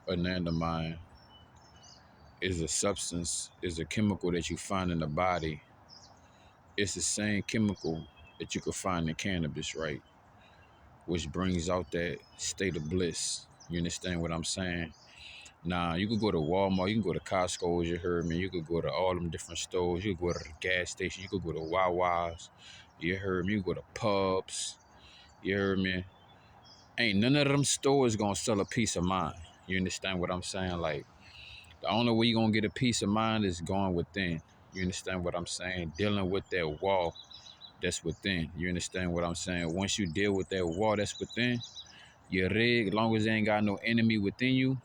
Anandamide is a substance, is a chemical that you find in the body. It's the same chemical that you could find in cannabis, right? Which brings out that state of bliss. You understand what I'm saying? Now, you could go to Walmart, you can go to Costco, you heard me. You could go to all them different stores. You could go to the gas station. You could go to Wawa's. You heard me. You go to pubs. You heard me. Ain't none of them stores gonna sell a peace of mind. You understand what I'm saying? Like, the only way you're gonna get a peace of mind is going within. You understand what I'm saying? Dealing with that wall that's within. You understand what I'm saying? Once you deal with that wall that's within, your rig, as long as they ain't got no enemy within you,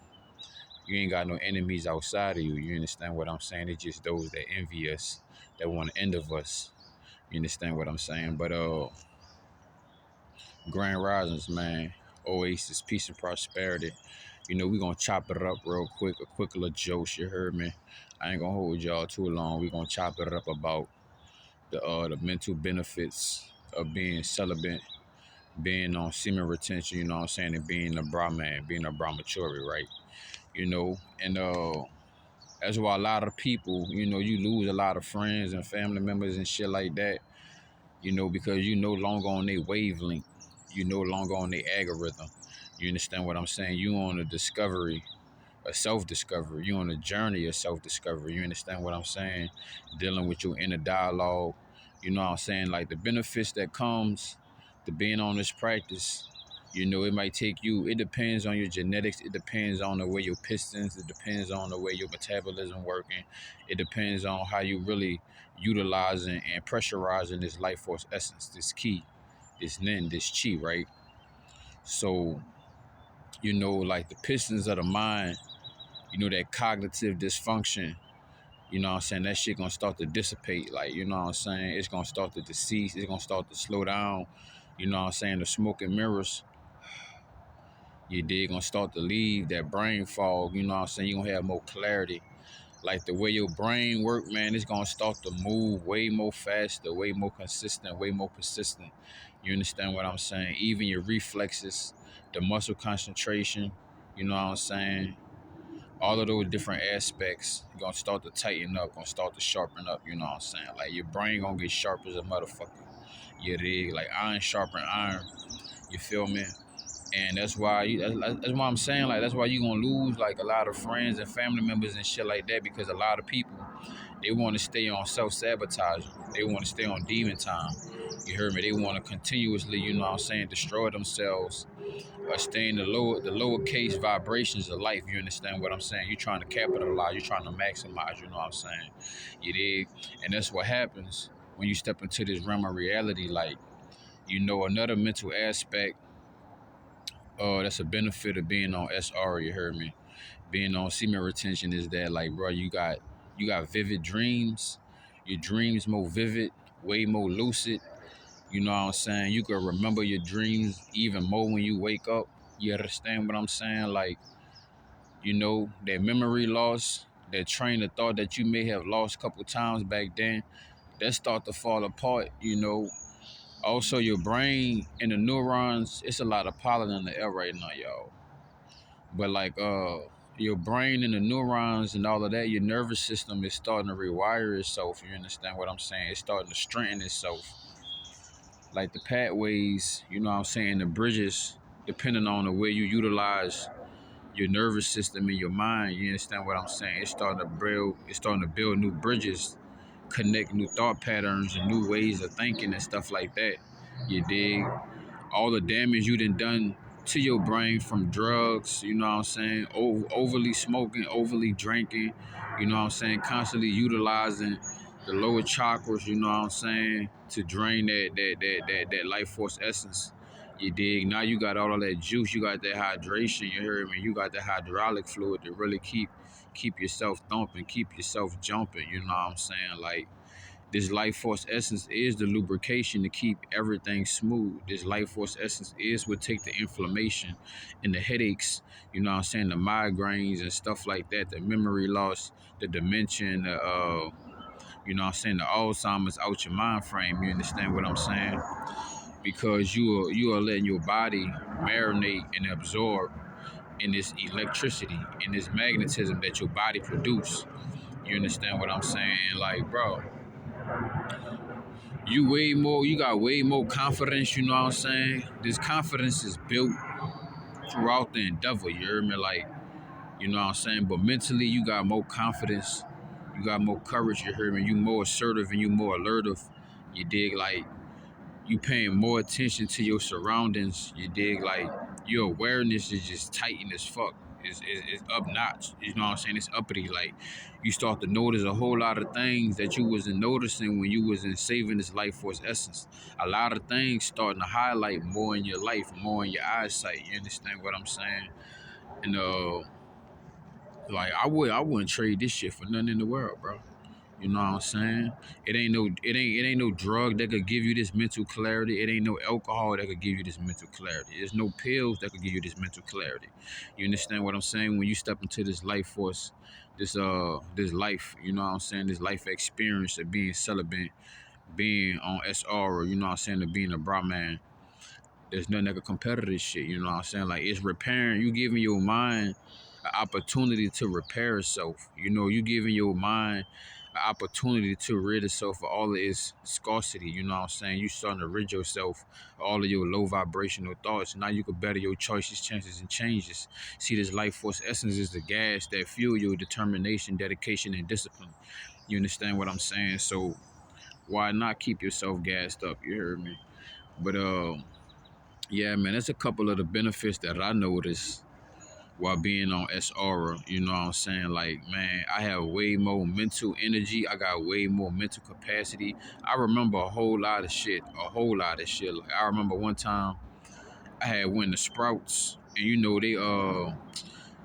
you ain't got no enemies outside of you. You understand what I'm saying? It's just those that envy us, that want the end of us. You understand what I'm saying? But Grand Risings, man. Oasis, peace and prosperity. You know, we gonna chop it up real quick, a quick little joke, you heard me? I ain't gonna hold y'all too long. We gonna chop it up about the mental benefits of being celibate, being on semen retention, you know what I'm saying, and being a Brahman, being a brahmachari, right? You know, and that's why a lot of people, you know, you lose a lot of friends and family members and shit like that, you know, because you no longer on their wavelength. You no longer on their algorithm. You understand what I'm saying? You on a discovery, a self-discovery. You on a journey of self-discovery. You understand what I'm saying? Dealing with your inner dialogue. You know what I'm saying? Like the benefits that comes to being on this practice, you know, it might take you, it depends on your genetics. It depends on the way your pistons, it depends on the way your metabolism working. It depends on how you really utilizing and pressurizing this life force essence, this key, this nin, this chi, right? So, you know, like the pistons of the mind, you know, that cognitive dysfunction, you know what I'm saying, that shit gonna start to dissipate. Like, you know what I'm saying? It's gonna start to decease. It's gonna start to slow down. You know what I'm saying? The smoke and mirrors, you dig, gonna start to leave that brain fog. You know what I'm saying? You gonna have more clarity. Like the way your brain work, man, it's gonna start to move way more faster, way more consistent, way more persistent. You understand what I'm saying? Even your reflexes, the muscle concentration, you know what I'm saying? All of those different aspects gonna start to tighten up, gonna start to sharpen up, you know what I'm saying? Like your brain gonna get sharp as a motherfucker. You dig? Like iron sharpen iron. You feel me? And that's why that's why I'm saying, like, that's why you gonna lose like a lot of friends and family members and shit like that, because a lot of people, they want to stay on self-sabotage. They want to stay on demon time. You heard me? They want to continuously, you know what I'm saying, destroy themselves or stay in the lowercase vibrations of life. You understand what I'm saying? You're trying to capitalize, you're trying to maximize, you know what I'm saying? You dig? And that's what happens when you step into this realm of reality. Like, you know, another mental aspect, that's a benefit of being on SR, you heard me? Being on semen retention is that, like, bro, you got vivid dreams. Your dreams more vivid, way more lucid. You know what I'm saying? You can remember your dreams even more when you wake up. You understand what I'm saying? Like, you know, that memory loss, that train of thought that you may have lost a couple times back then, that start to fall apart, you know. Also, your brain and the neurons, it's a lot of pollen in the air right now, y'all. But like your brain and the neurons and all of that, your nervous system is starting to rewire itself. You understand what I'm saying? It's starting to strengthen itself. Like the pathways, you know what I'm saying, the bridges, depending on the way you utilize your nervous system and your mind, you understand what I'm saying? It's starting to build new bridges, connect new thought patterns and new ways of thinking and stuff like that. You dig? All the damage you done to your brain from drugs, you know what I'm saying? Overly smoking, overly drinking, you know what I'm saying? Constantly utilizing the lower chakras, you know what I'm saying, to drain that life force essence. You dig? Now you got all of that juice, you got that hydration, you heard me? You got that hydraulic fluid to really keep yourself thumping, keep yourself jumping, you know what I'm saying? Like, this life force essence is the lubrication to keep everything smooth. This life force essence is what take the inflammation and the headaches, you know what I'm saying, the migraines and stuff like that, the memory loss, the dementia, you know what I'm saying, the Alzheimer's out your mind frame. You understand what I'm saying? Because you are letting your body marinate and absorb in this electricity, in this magnetism that your body produce. You understand what I'm saying? Like, bro, you got way more confidence, you know what I'm saying? This confidence is built throughout the endeavor, you hear me? Like, you know what I'm saying? But mentally, you got more confidence, you got more courage, you hear me? You more assertive and you more alertive, you dig? Like, you paying more attention to your surroundings, you dig? Like, your awareness is just tightened as fuck. It's up notch, you know what I'm saying? It's uppity. Like, you start to notice a whole lot of things that you wasn't noticing when you was in saving this life force essence. A lot of things starting to highlight more in your life, more in your eyesight. You understand what I'm saying? And like, I wouldn't trade this shit for nothing in the world, bro. You know what I'm saying? It ain't no drug that could give you this mental clarity. It ain't no alcohol that could give you this mental clarity. There's no pills that could give you this mental clarity. You understand what I'm saying? When you step into this life force, this life, you know what I'm saying, this life experience of being celibate, being on SR, or you know what I'm saying, of being a Brahman, there's nothing that can compare to this shit. You know what I'm saying? Like, it's repairing. You giving your mind an opportunity to repair itself. You know, you giving your mind an opportunity to rid itself of all of its scarcity. You know what I'm saying? You starting to rid yourself of all of your low vibrational thoughts. Now you can better your choices, chances, and changes. See, this life force essence is the gas that fuel your determination, dedication, and discipline. You understand what I'm saying? So why not keep yourself gassed up? You heard me? But yeah, man, that's a couple of the benefits that I noticed while being on SR. You know what I'm saying? Like, man, I have way more mental energy. I got way more mental capacity. I remember a whole lot of shit. Like, I remember one time I had went to Sprouts, and you know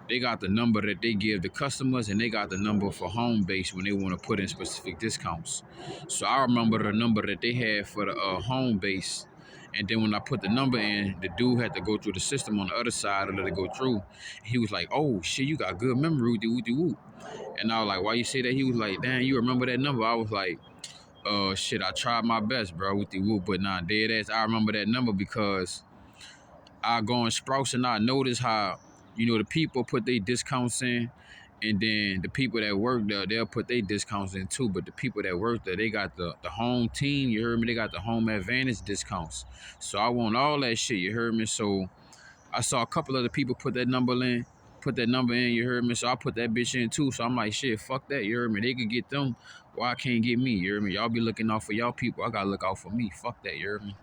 they got the number that they give the customers, and they got the number for home base when they want to put in specific discounts. So I remember the number that they had for the home base. And then when I put the number in, the dude had to go through the system on the other side to let it go through. He was like, "Oh shit, you got good memory, woo." And I was like, "Why you say that?" He was like, "Damn, you remember that number?" I was like, shit, I tried my best, bro, with the woo, but nah, dead ass, I remember that number because I go in Sprouts and I notice how, you know, the people put their discounts in, and then the people that work there, they'll put their discounts in too. But the people that work there, they got the home team, you heard me? They got the home advantage discounts. So I want all that shit, you heard me? So I saw a couple of the people put that number in, you heard me? So I put that bitch in too. So I'm like, shit, fuck that, you heard me? They could get them. Why I can't get me, you heard me? Y'all be looking out for y'all people. I gotta look out for me. Fuck that, you heard me?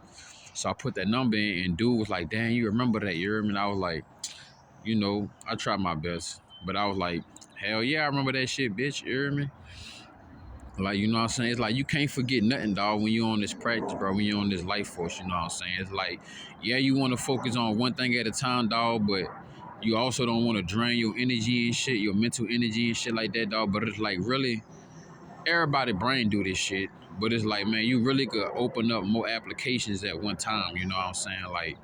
So I put that number in, and dude was like, damn, you remember that, you heard me? And I was like, you know, I tried my best. But I was like, hell yeah, I remember that shit, bitch, you heard me? Like, you know what I'm saying? It's like, you can't forget nothing, dog, when you're on this practice, bro, when you're on this life force, you know what I'm saying? It's like, yeah, you want to focus on one thing at a time, dog, but you also don't want to drain your energy and shit, your mental energy and shit like that, dog. But it's like, really, everybody brain do this shit. But it's like, man, you really could open up more applications at one time, you know what I'm saying? Like,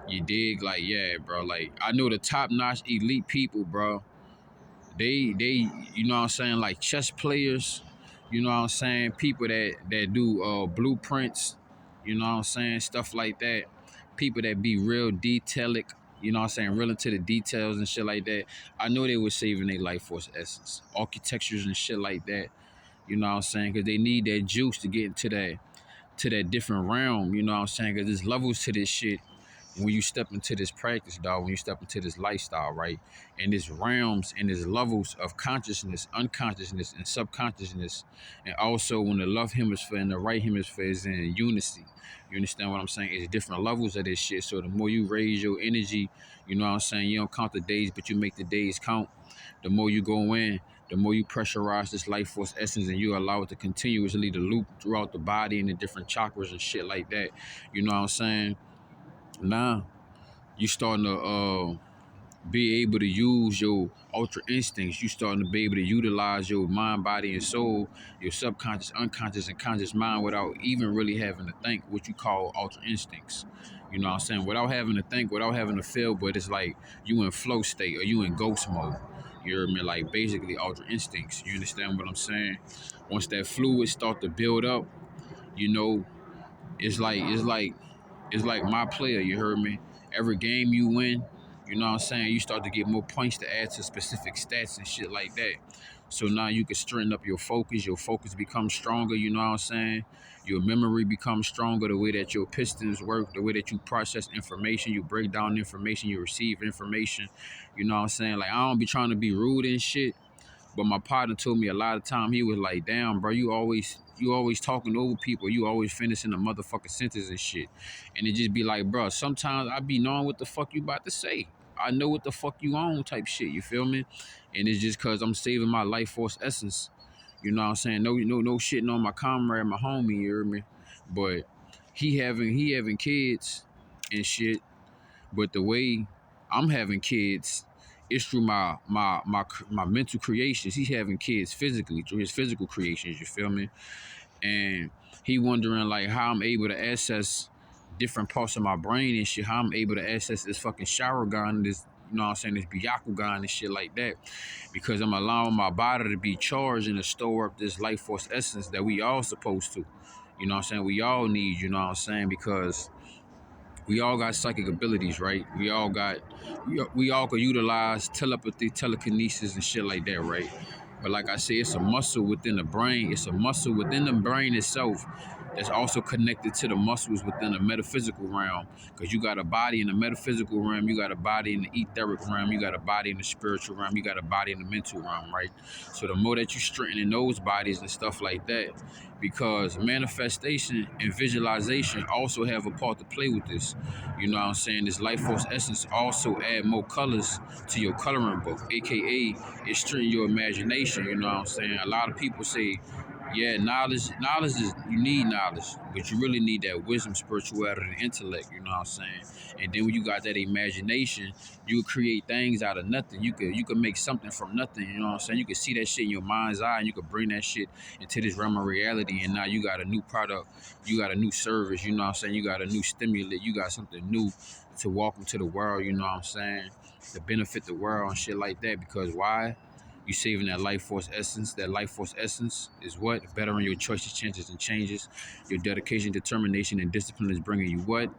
you dig? Like, yeah, bro. Like, I know the top-notch elite people, bro. They, you know what I'm saying? Like, chess players, you know what I'm saying? People that do blueprints, you know what I'm saying? Stuff like that. People that be real detailic, you know what I'm saying? Real into the details and shit like that. I know they were saving their life force essence. Architectures and shit like that. You know what I'm saying? Because they need that juice to get into that different realm, you know what I'm saying? Because there's levels to this shit when you step into this practice, dog, when you step into this lifestyle, right? And there's realms and there's levels of consciousness, unconsciousness, and subconsciousness. And also when the left hemisphere and the right hemisphere is in unity. You understand what I'm saying? It's different levels of this shit. So the more you raise your energy, you know what I'm saying? You don't count the days, but you make the days count. The more you go in, the more you pressurize this life force essence and you allow it to continuously to loop throughout the body and the different chakras and shit like that. You know what I'm saying? Now you starting to be able to use your ultra instincts. You starting to be able to utilize your mind, body, and soul, your subconscious, unconscious, and conscious mind without even really having to think, what you call ultra instincts. You know what I'm saying? Without having to think, without having to feel, but it's like you in flow state or you in ghost mode. You hear me? Like, basically ultra instincts. You understand what I'm saying? Once that fluid start to build up, you know, it's like my player, you heard me? Every game you win, You know what I'm saying? You start to get more points to add to specific stats and shit like that. So now you can strengthen up your focus becomes stronger, you know what I'm saying? Your memory becomes stronger, the way that your pistons work, the way that you process information, you break down information, you receive information, you know what I'm saying? Like, I don't be trying to be rude and shit, but my partner told me a lot of time, he was like, damn, bro, you always talking over people. You always finishing the motherfucking sentence and shit. And it just be like, bro, sometimes I be knowing what the fuck you about to say. I know what the fuck you on type shit, you feel me? And it's just cause I'm saving my life force essence. You know what I'm saying? No shitting on my comrade, my homie, you hear me? But he having kids and shit. But the way I'm having kids, it's through my mental creations. He's having kids physically through his physical creations. You feel me? And he wondering like how I'm able to access different parts of my brain and shit. How I'm able to access this fucking shower gun, this, you know what I'm saying, this Byakugan and shit like that, because I'm allowing my body to be charged and to store up this life force essence that we all supposed to. You know what I'm saying? We all need. You know what I'm saying? Because we all got psychic abilities, right? We all could utilize telepathy, telekinesis, and shit like that, right? But like I say, it's a muscle within the brain. It's a muscle within the brain itself that's also connected to the muscles within the metaphysical realm. Because you got a body in the metaphysical realm, you got a body in the etheric realm, you got a body in the spiritual realm, you got a body in the mental realm, right? So the more that you strengthen those bodies and stuff like that, because manifestation and visualization also have a part to play with this. You know what I'm saying? This life force essence also add more colors to your coloring book, aka it strengthens your imagination. You know what I'm saying? A lot of people say, yeah, knowledge is, you need knowledge, but you really need that wisdom, spirituality, and intellect. You know what I'm saying? And then when you got that imagination, you create things out of nothing. You could make something from nothing. You know what I'm saying? You could see that shit in your mind's eye, and you could bring that shit into this realm of reality. And now you got a new product, you got a new service. You know what I'm saying? You got a new stimulant. You got something new to walk into the world. You know what I'm saying? To benefit the world and shit like that. Because why? You saving that life force essence. That life force essence is what? Bettering your choices, chances, and changes. Your dedication, determination, and discipline is bringing you what?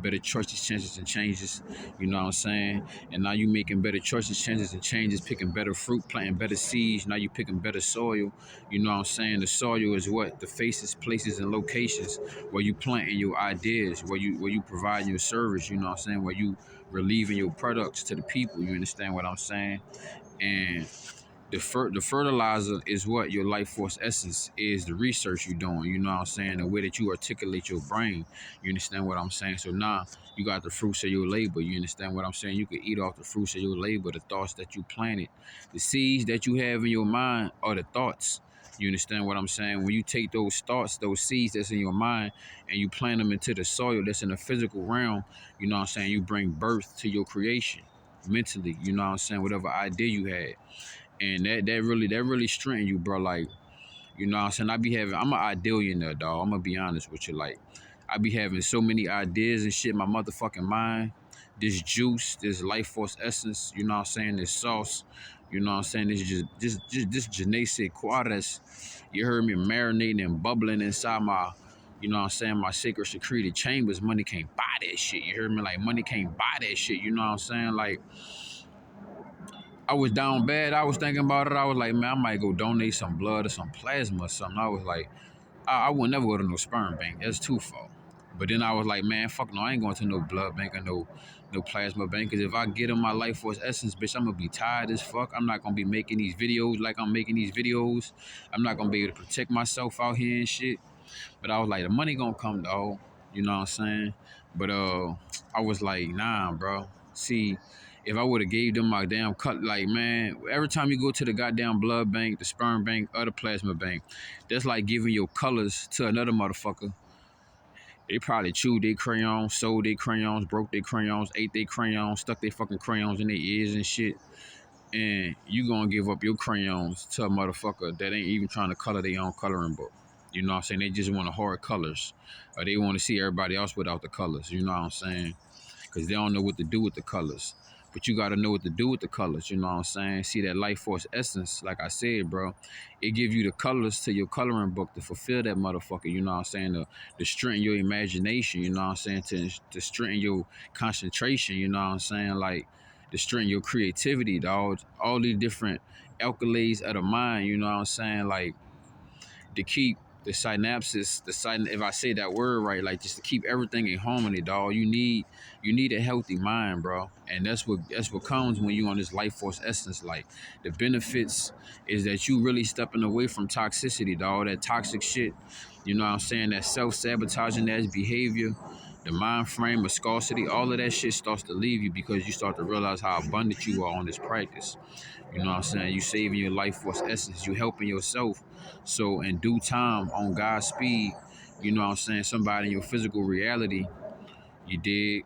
Better choices, chances, and changes. You know what I'm saying? And now you making better choices, chances, and changes, picking better fruit, planting better seeds. Now you picking better soil. You know what I'm saying? The soil is what? The faces, places, and locations where you planting your ideas, where you provide your service. You know what I'm saying? Where you relieving your products to the people. You understand what I'm saying? And the fertilizer is what? Your life force essence is the research you're doing. You know what I'm saying? The way that you articulate your brain. You understand what I'm saying? So now you got the fruits of your labor. You understand what I'm saying? You can eat off the fruits of your labor, the thoughts that you planted. The seeds that you have in your mind are the thoughts. You understand what I'm saying? When you take those thoughts, those seeds that's in your mind, and you plant them into the soil that's in the physical realm, you know what I'm saying? You bring birth to your creation mentally. You know what I'm saying? Whatever idea you had. And that really strengthen you, bro. Like, you know what I'm saying? I'm an idealionaire, dog. I'm gonna be honest with you. Like, I be having so many ideas and shit in my motherfucking mind. This juice, this life force essence, you know what I'm saying? This sauce, you know what I'm saying? This just this je ne sais quoi that's, you heard me, marinating and bubbling inside my, you know what I'm saying, my sacred secreted chambers. Money can't buy that shit. You heard me? Like, money can't buy that shit. You know what I'm saying? Like, I was down bad. I was thinking about it. I was like, man, I might go donate some blood or some plasma or something. I was like, I would never go to no sperm bank. That's too far. But then I was like, man, fuck no, I ain't going to no blood bank or no plasma bank. Because if I get in my life force essence, bitch, I'm going to be tired as fuck. I'm not going to be making these videos like I'm making these videos. I'm not going to be able to protect myself out here and shit. But I was like, the money going to come, dog. You know what I'm saying? But I was like, nah, bro. See, if I would have gave them my damn cut, like, man, every time you go to the goddamn blood bank, the sperm bank, or the plasma bank, that's like giving your colors to another motherfucker. They probably chewed their crayons, sold their crayons, broke their crayons, ate their crayons, stuck their fucking crayons in their ears and shit. And you gonna give up your crayons to a motherfucker that ain't even trying to color their own coloring book. You know what I'm saying? They just want to hard colors. Or they want to see everybody else without the colors. You know what I'm saying? Because they don't know what to do with the colors. But you got to know what to do with the colors, you know what I'm saying? See that life force essence, like I said, bro, it give you the colors to your coloring book to fulfill that motherfucker, you know what I'm saying? To strengthen your imagination, you know what I'm saying? To strengthen your concentration, you know what I'm saying? Like, to strengthen your creativity, dog. All these different alkalies of the mind, you know what I'm saying? Like, to keep the synapses, if I say that word right, like just to keep everything in harmony, dog. You need a healthy mind, bro. And that's what comes when you on this life force essence. Like, the benefits is that you really stepping away from toxicity, dog. That toxic shit, you know what I'm saying? That self-sabotaging ass behavior, the mind frame of scarcity, all of that shit starts to leave you because you start to realize how abundant you are on this practice. You know what I'm saying? You saving your life force essence. You helping yourself. So in due time, on God's speed, you know what I'm saying? Somebody in your physical reality, you dig,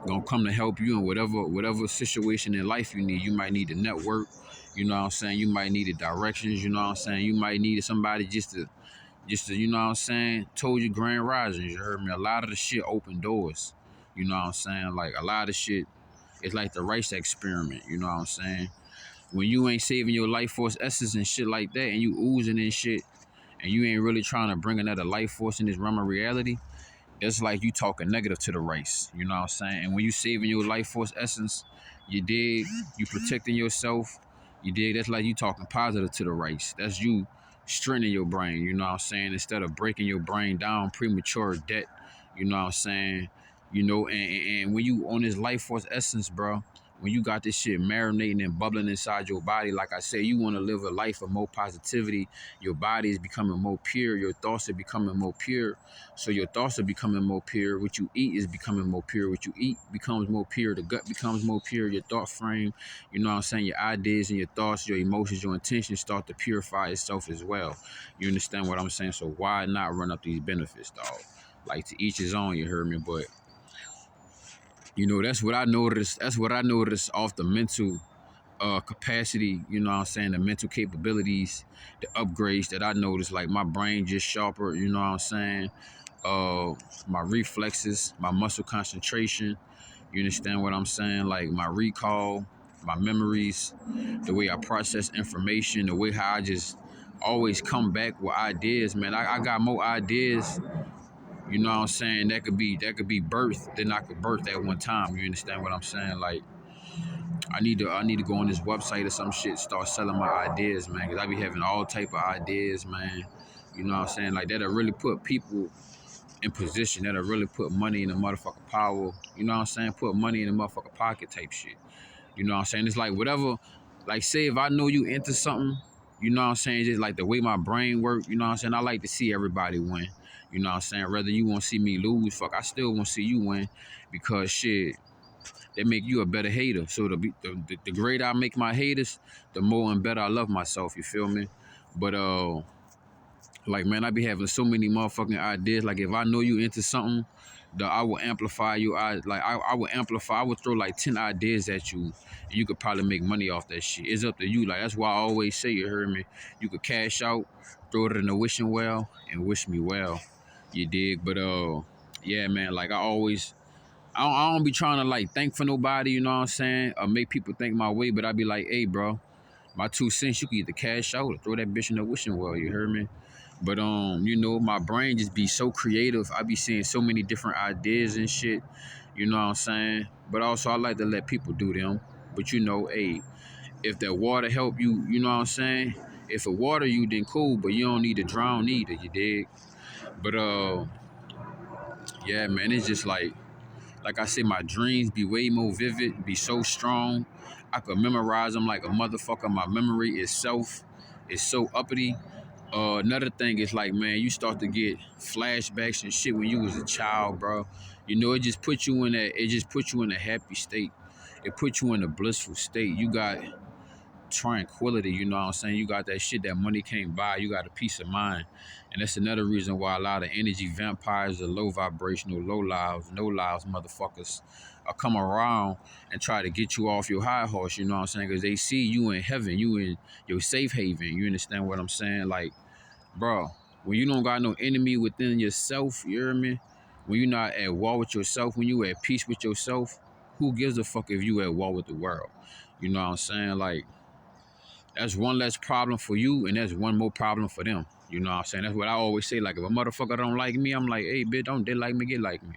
gonna come to help you in whatever situation in life you need. You might need a network. You know what I'm saying? You might need the directions. You know what I'm saying? You might need somebody just to, you know what I'm saying? Told you grand risings. You heard me? A lot of the shit open doors. You know what I'm saying? Like, a lot of shit, it's like the rice experiment. You know what I'm saying? When you ain't saving your life force essence and shit like that, and you oozing and shit, and you ain't really trying to bring another life force in this realm of reality, it's like you talking negative to the race. You know what I'm saying? And when you saving your life force essence, you dig, you protecting yourself, you dig, that's like you talking positive to the race. That's you strengthening your brain, you know what I'm saying? Instead of breaking your brain down, premature debt, you know what I'm saying? You know, and when you on this life force essence, bro, when you got this shit marinating and bubbling inside your body, like I said, you want to live a life of more positivity. Your body is becoming more pure. Your thoughts are becoming more pure. So your thoughts are becoming more pure. What you eat is becoming more pure. What you eat becomes more pure. The gut becomes more pure. Your thought frame, you know what I'm saying? Your ideas and your thoughts, your emotions, your intentions start to purify itself as well. You understand what I'm saying? So why not run up these benefits, dog? Like, to each his own, you heard me? But, you know, that's what I noticed. That's what I noticed off the mental capacity, you know what I'm saying, the mental capabilities, the upgrades that I noticed. Like, my brain just sharper, you know what I'm saying? My reflexes, my muscle concentration, you understand what I'm saying? Like, my recall, my memories, the way I process information, the way how I just always come back with ideas, man. I got more ideas, you know what I'm saying, that could be birthed than I could birth at one time. You understand what I'm saying? Like, I need to go on this website or some shit, start selling my ideas, man, because I be having all type of ideas, man. You know what I'm saying? Like, that'll really put people in position, that'll really put money in the motherfucking power. You know what I'm saying? Put money in the motherfucking pocket type shit. You know what I'm saying? It's like whatever, like, say if I know you into something, you know what I'm saying? Just like the way my brain work, you know what I'm saying? I like to see everybody win. You know what I'm saying? Whether you want to see me lose, fuck, I still want to see you win, because shit, that make you a better hater. So the greater I make my haters, the more and better I love myself. You feel me? But like, man, I be having so many motherfucking ideas. Like, if I know you into something, I will amplify you. I would amplify. I would throw like 10 ideas at you, and you could probably make money off that shit. It's up to you. Like, that's why I always say, you heard me, you could cash out, throw it in the wishing well, and wish me well. You dig? But yeah, man. Like, I don't be trying to like thank for nobody, you know what I'm saying, or make people think my way, but I be like, hey, bro, my 2 cents, you can either cash out or throw that bitch in the wishing well, you heard me? But you know, my brain just be so creative. I be seeing so many different ideas and shit, you know what I'm saying? But also, I like to let people do them. But, you know, hey, if that water help you, you know what I'm saying? If it water you, then cool, but you don't need to drown either, you dig? But yeah, man, it's just like I said, my dreams be way more vivid, be so strong. I could memorize them like a motherfucker. My memory itself is so uppity. Another thing is, like, man, you start to get flashbacks and shit when you was a child, bro. You know, it just puts you in a happy state. It puts you in a blissful state. You got tranquility, you know what I'm saying? You got that shit that money can't buy. You got a peace of mind. And that's another reason why a lot of energy vampires are low vibrational, low lives, no lives motherfuckers are come around and try to get you off your high horse, you know what I'm saying? Because they see you in heaven, you in your safe haven. You understand what I'm saying? Like, bro, when you don't got no enemy within yourself, you hear me? When you're not at war with yourself, when you at peace with yourself, who gives a fuck if you at war with the world? You know what I'm saying? Like, that's one less problem for you, and that's one more problem for them. You know what I'm saying? That's what I always say. Like, if a motherfucker don't like me, I'm like, hey, bitch, don't they like me, get like me.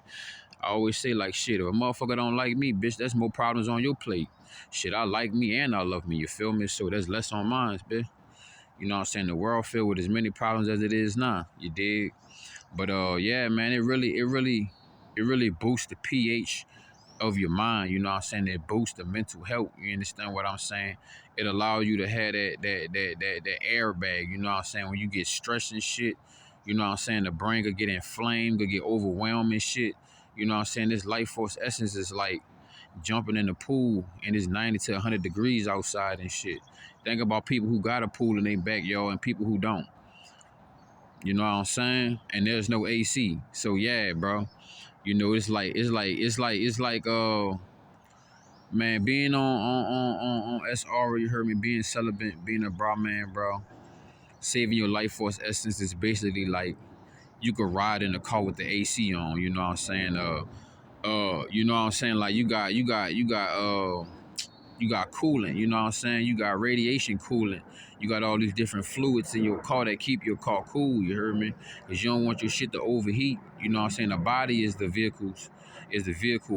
I always say, like, shit, if a motherfucker don't like me, bitch, that's more problems on your plate. Shit, I like me and I love me, you feel me? So that's less on mine, bitch. You know what I'm saying? The world filled with as many problems as it is now. You dig? But yeah, man, it really boosts the pH of your mind. You know what I'm saying? It boosts the mental health. You understand what I'm saying? It allows you to have that airbag. You know what I'm saying? When you get stressed and shit, you know what I'm saying? The brain could get inflamed, could get overwhelmed and shit. You know what I'm saying? This life force essence is like jumping in the pool and it's 90 to 100 degrees outside and shit. Think about people who got a pool in their backyard and people who don't. You know what I'm saying? And there's no AC. So yeah, bro. You know, it's like man, being on SR, you heard me, being celibate, being a bra man, bro. Saving your life force essence is basically like you could ride in a car with the AC on, you know what I'm saying? You know what I'm saying? Like you got coolant, you know what I'm saying? You got radiation coolant. You got all these different fluids in your car that keep your car cool, you heard me? Because you don't want your shit to overheat. You know what I'm saying? The body is the vehicle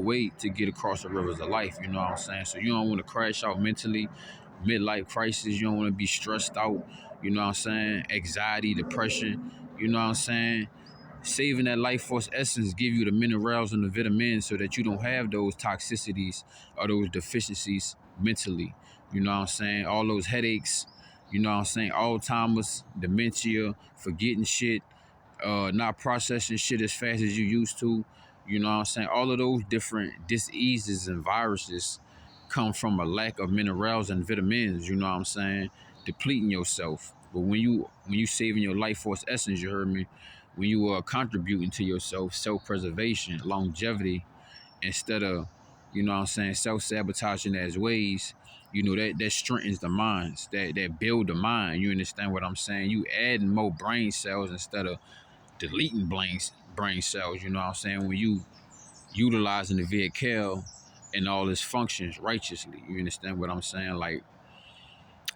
weight to get across the rivers of life, you know what I'm saying? So you don't want to crash out mentally, midlife crisis. You don't want to be stressed out, you know what I'm saying? Anxiety, depression, you know what I'm saying? Saving that life force essence give you the minerals and the vitamins so that you don't have those toxicities or those deficiencies mentally. You know what I'm saying? All those headaches, you know what I'm saying? Alzheimer's, dementia, forgetting shit, not processing shit as fast as you used to. You know what I'm saying? All of those different diseases and viruses come from a lack of minerals and vitamins, you know what I'm saying? Depleting yourself. But when you saving your life force essence, you heard me, when you are contributing to yourself, self-preservation, longevity, instead of, you know what I'm saying, self-sabotaging as ways, you know, that strengthens the minds, that build the mind. You understand what I'm saying? You adding more brain cells instead of deleting brain cells, you know what I'm saying? When you utilizing the vehicle and all its functions righteously, you understand what I'm saying? Like,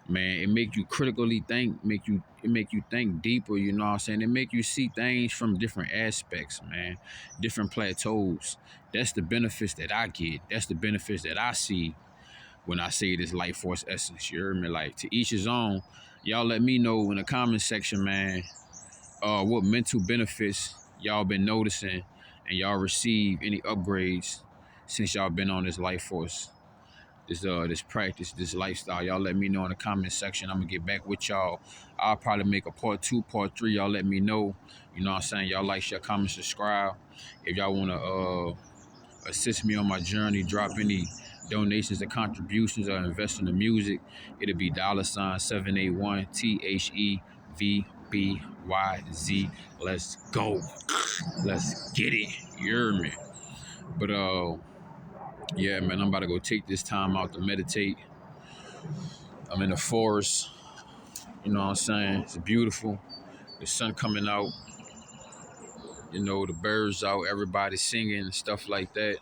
man, it make you critically think, it make you think deeper, you know what I'm saying? It make you see things from different aspects, man, different plateaus. That's the benefits that I get. That's the benefits that I see when I say this life force essence. You heard me? Like, to each his own. Y'all let me know in the comment section, man, what mental benefits y'all been noticing and y'all receive any upgrades since y'all been on this life force, this practice, this lifestyle. Y'all let me know in the comment section. I'm gonna get back with y'all. I'll probably make a part 2, part 3. Y'all let me know. You know what I'm saying? Y'all like, share, comment, subscribe. If y'all wanna assist me on my journey, drop any donations and contributions or invest in the music, it'll be $781 THEVBYZ. Let's go. Let's get it. You hear me? But yeah, man, I'm about to go take this time out to meditate. I'm in the forest, you know what I'm saying? It's beautiful. The sun coming out, you know, the birds out, everybody singing and stuff like that.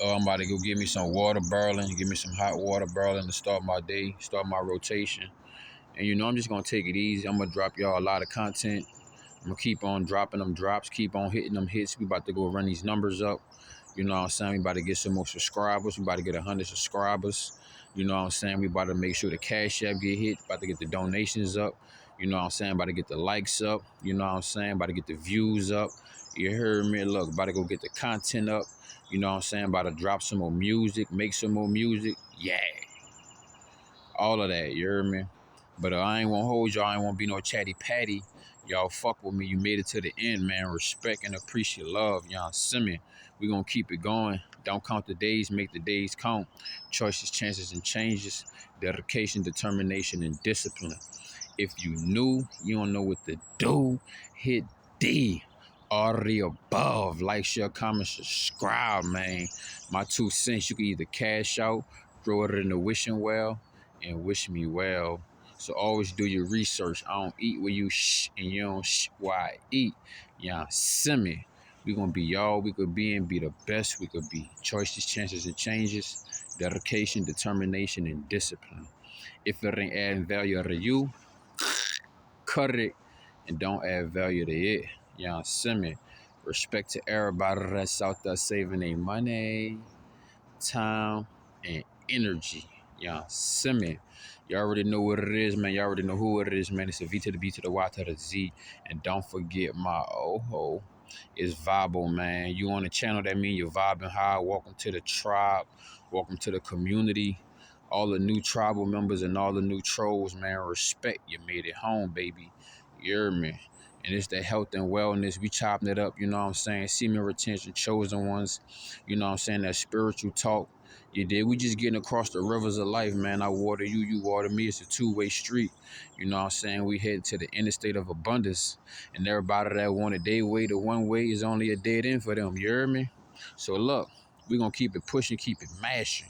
I'm about to go get me some water boiling, give me some hot water boiling to start my day, start my rotation. And you know, I'm just gonna take it easy. I'm gonna drop y'all a lot of content. I'm gonna keep on dropping them drops, keep on hitting them hits. We about to go run these numbers up. You know what I'm saying? We about to get some more subscribers. We about to get 100 subscribers. You know what I'm saying? We about to make sure the Cash App get hit. About to get the donations up. You know what I'm saying? About to get the likes up. You know what I'm saying? About to get the views up. You heard me? Look, about to go get the content up. You know what I'm saying? About to drop some more music, make some more music. Yeah. All of that, you heard me? But I ain't want to hold y'all. I ain't want to be no chatty patty. Y'all fuck with me. You made it to the end, man. Respect and appreciate love. Y'all see me. We gonna keep it going. Don't count the days, make the days count. Choices, chances, and changes. Dedication, determination, and discipline. If you new, you don't know what to do, hit D. All the above. Like, share, comment, subscribe, man. My 2 cents, you can either cash out, throw it in the wishing well, and wish me well. So always do your research. I don't eat where you and you don't where I eat. Yeah, see me. We gonna be y'all we could be and be the best we could be. Choices, chances, and changes. Dedication, determination, and discipline. If it ain't adding value to you, cut it and don't add value to it. You know what I'm saying? Respect to everybody that's out there saving their money, time, and energy. You know what I'm saying? You already know what it is, man. You already know who it is, man. It's a V to the B to the Y to the Z. And don't forget my is Vibo, man. You on the channel, that means you're vibing high. Welcome to the tribe. Welcome to the community. All the new tribal members and all the new trolls, man. Respect. You made it home, baby. You hear me? And it's the health and wellness. We chopping it up, you know what I'm saying? Semen retention, chosen ones. You know what I'm saying? That spiritual talk. You did. We just getting across the rivers of life, man. I water you, you water me. It's a two-way street. You know what I'm saying? We head to the interstate of abundance. And everybody that wanted their way to one way is only a dead end for them. You hear me? So look, we going to keep it pushing, keep it mashing.